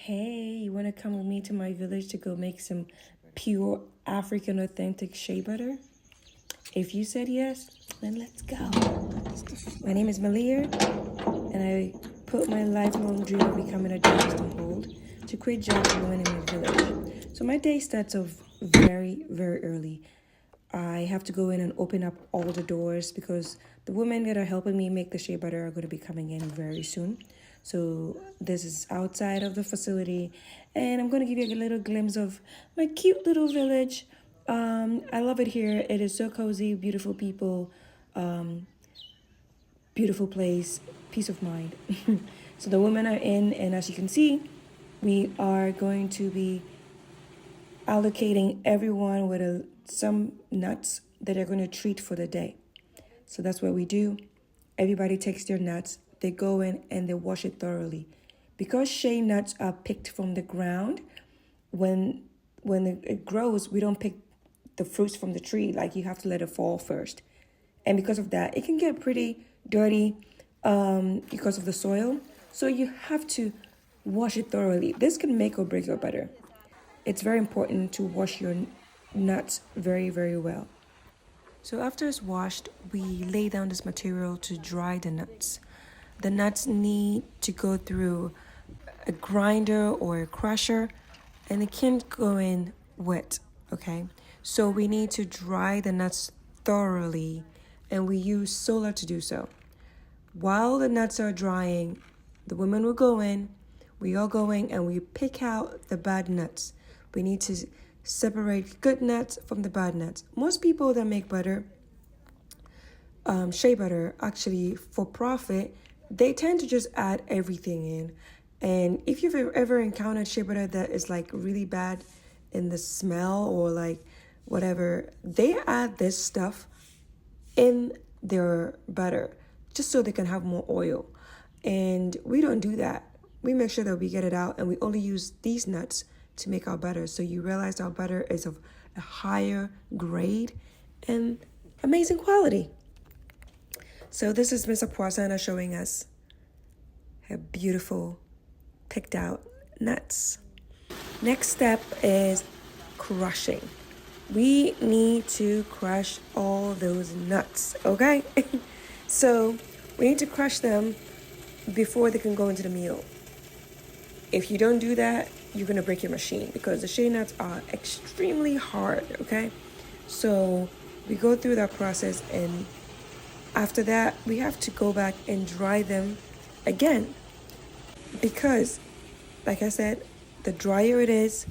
Hey, you want to come with me to my village to go make some pure African authentic shea butter? If you said yes, then let's go. My name is Malia, and I put my lifelong dream of becoming a dentist on hold to create jobs for women in my village. So my day starts off very, very early. I have to go in and open up all the doors because the women that are helping me make the shea butter are going to be coming in very soon. So this is outside of the facility, and I'm going to give you a little glimpse of my cute little village. I love it here. It is so cozy, beautiful people, beautiful place, peace of mind. So the women are in, and as you can see, we are going to be allocating everyone with some nuts that they're going to treat for the day. So that's what we do. Everybody takes their nuts, they go in and they wash it thoroughly. Because shea nuts are picked from the ground, when it grows, we don't pick the fruits from the tree. Like, you have to let it fall first. And because of that, it can get pretty dirty because of the soil. So you have to wash it thoroughly. This can make or break your butter. It's very important to wash your nuts very, very well. So after it's washed, we lay down this material to dry the nuts. The nuts need to go through a grinder or a crusher, and it can't go in wet, okay? So we need to dry the nuts thoroughly, and we use solar to do so. While the nuts are drying, the women will go in, we all go in, and we pick out the bad nuts. We need to separate good nuts from the bad nuts. Most people that make butter, shea butter, actually for profit, they tend to just add everything in. And if you've ever encountered shea butter that is like really bad in the smell or like whatever, they add this stuff in their butter just so they can have more oil. And we don't do that. We make sure that we get it out, and we only use these nuts to make our butter. So you realize our butter is of a higher grade and amazing quality. So this is Miss Poisson showing us her beautiful picked out nuts. Next step is crushing. We need to crush all those nuts, okay? So we need to crush them before they can go into the meal. If you don't do that, you're going to break your machine because the shea nuts are extremely hard, okay? So we go through that process, and after that, we have to go back and dry them again because, like I said, the drier it is,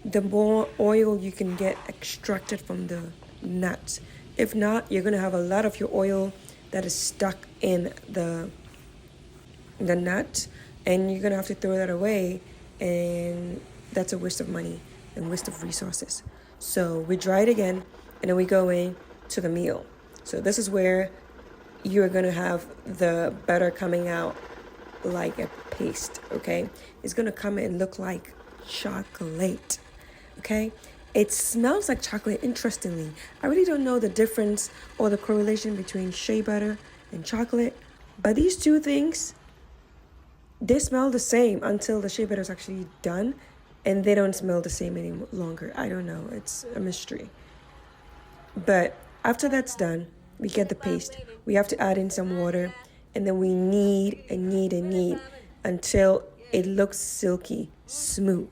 the more oil you can get extracted from the nuts. If not, you're going to have a lot of your oil that is stuck in the nut, and you're going to have to throw that away, and that's a waste of money and waste of resources. So we dry it again, and then we go in to the meal. So this is where you're going to have the butter coming out like a paste, okay? It's going to come and look like chocolate, okay? It smells like chocolate, interestingly. I really don't know the difference or the correlation between shea butter and chocolate, but these two things, they smell the same until the shea butter is actually done, and they don't smell the same any longer. I don't know. It's a mystery. But after that's done, we get the paste. We have to add in some water, and then we knead and knead and knead until it looks silky, smooth,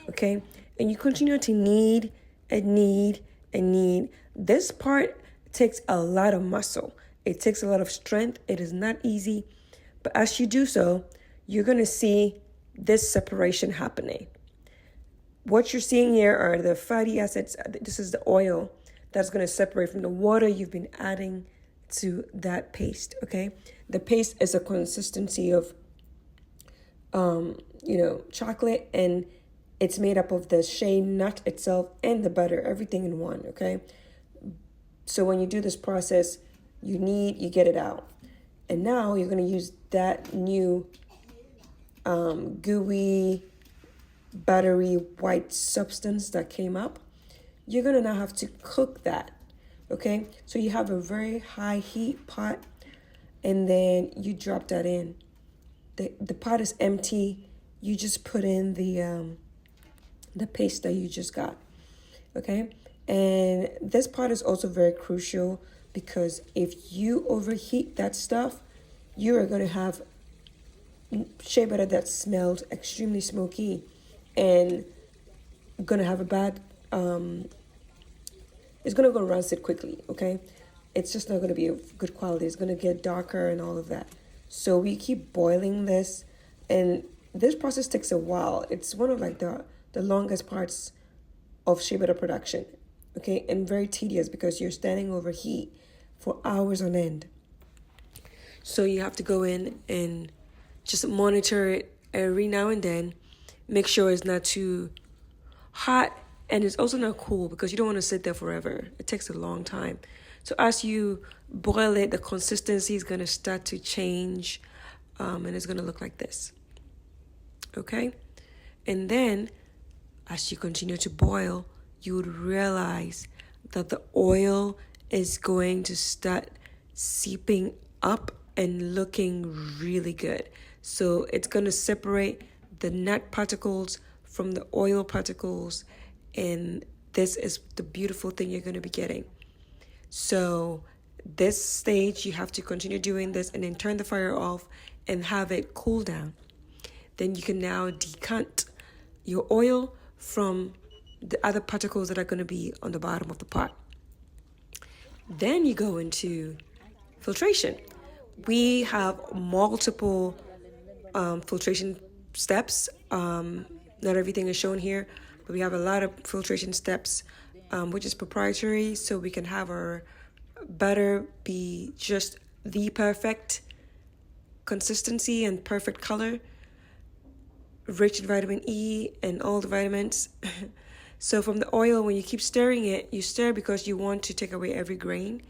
okay? And you continue to knead and knead and knead. This part takes a lot of muscle. It takes a lot of strength. It is not easy. But as you do so, you're going to see this separation happening. What you're seeing here are the fatty acids. This is the oil that's going to separate from the water you've been adding to that paste, okay? The paste is a consistency of, chocolate, and it's made up of the shea nut itself and the butter, everything in one, okay? So when you do this process, you get it out. And now you're going to use that new gooey, buttery white substance that came up. You're going to now have to cook that, okay? So you have a very high heat pot, and then you drop that in. The pot is empty. you just put in the paste that you just got. Okay, and this part is also very crucial because if you overheat that stuff, you are going to have shea butter that smells extremely smoky and going to have a bad it's going to go rancid quickly. Okay, it's just not going to be of good quality. It's going to get darker and all of that. So we keep boiling this, and this process takes a while. It's one of like the longest parts of shea butter production. Okay, and very tedious because you're standing over heat for hours on end. So you have to go in and just monitor it every now and then. Make sure it's not too hot, and it's also not cool because you don't want to sit there forever. It takes a long time. So as you boil it, the consistency is going to start to change, and it's going to look like this. Okay? And then as you continue to boil, you would realize that the oil is going to start seeping up and looking really good. So it's going to separate the nut particles from the oil particles, and this is the beautiful thing you're going to be getting. So this stage, you have to continue doing this and then turn the fire off and have it cool down. Then you can now decant your oil from the other particles that are going to be on the bottom of the pot. Then you go into filtration. We have multiple filtration steps. Not everything is shown here, but we have a lot of filtration steps, which is proprietary, so we can have our butter be just the perfect consistency and perfect color, rich in vitamin E and all the vitamins. So from the oil, when you keep stirring it, you stir because you want to take away every grain.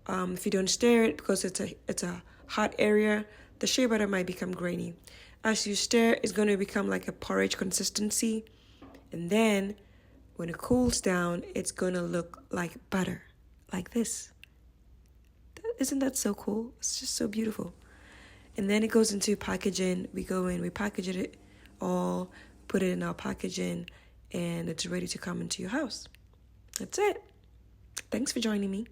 If you don't stir it because it's a hot area, the shea butter might become grainy. As you stir, it's going to become like a porridge consistency. And then when it cools down, it's going to look like butter, like this. Isn't that so cool? It's just so beautiful. And then it goes into packaging. We go in, we package it all, put it in our packaging, and it's ready to come into your house. That's it. Thanks for joining me.